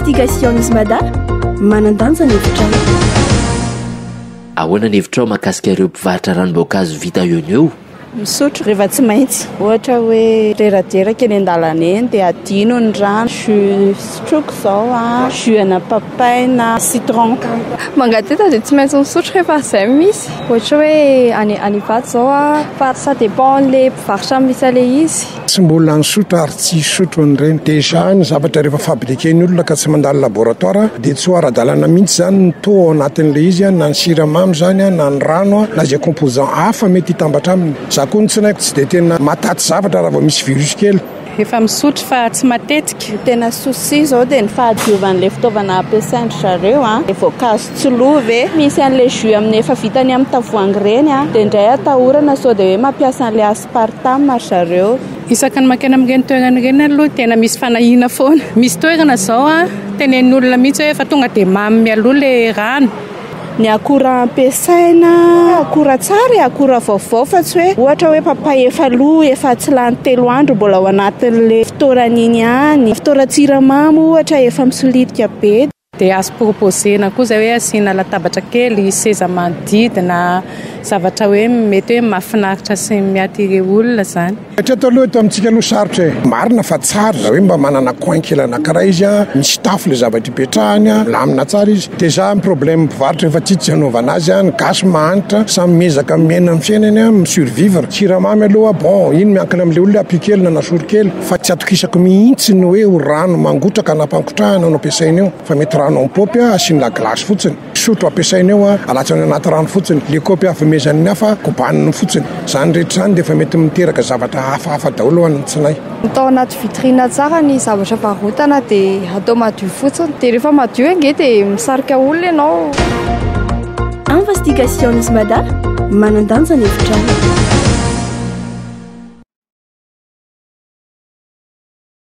investigation izy mada manandanja ny hevitrano. Ahoana ny hevitrao mahakasika ireo mpivarotra ranom-boankazo vita eo ny eo? Misotro rehefa tsy maintsy. Ohatra hoe reraderaka eny an-dalana eny dia adino ny rano, jus sotroko izao jus ana papaina, citron. Mangateta dia tsy maintsy misotro rehefa izay misy. Ohatra hoe any Ivato izao fa ça dépend le mpivarotra misy ale izy. Tsy mbola nisotro ary tsy sotro an'ireny. Déjà ny zavatra rehefa fabriqueny olona ka tsy mandalo laboratoire dia tsy ho ara-dalana mihitsy zany ny taux ao anatin'ilay izy na ny siramamy zany na ny rano na izay composant hafa mety hitambatra aminy. Koa ny tsinaiko tsy dia tena mataty zavatra raha vao misy virus kely. Efa misotro fa tsy matetika. Tena souci izao dia ny fahadiovan'ilay fitaovana ampiasainy zareo dia voankazo tsy lova. Misy an'ilay jus amin'ny efa vitany amin'ny tavoahangy ireny dia indray atahorana sao dia hoe mampiasa an'ilay aspartame zareo. Isaka ny makena amin'ireny toerana ireny aloha tena misy fanahiana foana. Misy toerana izao tenen'olona mihitsy hoe efa tonga dia mamy mialoha ilay rano. Ny akora ampiasaina, akora tsara, akora vaovao fa tsy hoe ohatra hoe papay efa lo efa tsy lany 3 andro mbola ao anatin'ilay fitoerana iny ihany. Fitoeran-tsiramamy ohatra efa misolitika be. Dia azo proposena koa izay hoe asiana latabatra kely, seza manodidina, zavatra hoe mety hoe mahafinaritra sy miatire olona zany. Hatreto aloha eto amintsika aloha sarotra marina fa tsara hoe mba manana coin kely anankiray izy misy tafo ilay zavatra hipetrahany lamina tsara izy. Déjà ny problème mpivarotra efa tsy hanaovana azy ny gasy mahanitra samy miezaka miaina amin'ny fiainany misurvivre. Siramamy aloha bon iny miankina amin'ilay olona apikely na nasoro kely fa tsy atokisako mihitsy ny hoe ho rano mangotraka na ampangotrahana no ampiasaina eo fa mety rano amin'ny paopy asiany la glace fotsiny. Sotro ampiasaina eo alatsany anaty rano fotsiny. Le kopy afamezan'ny hafa kobaniny fotsiny. Zany rehetra zany dia efa mety miteraka zavatra hafahafa daholo ho an'ny tsinay. Atao anaty vitrina tsara ny zavatra varotana dia atao madio fotsiny dia rehefa madio ange dia misarika olona ianao. Investigation izy mada manandanja ny hevitrano.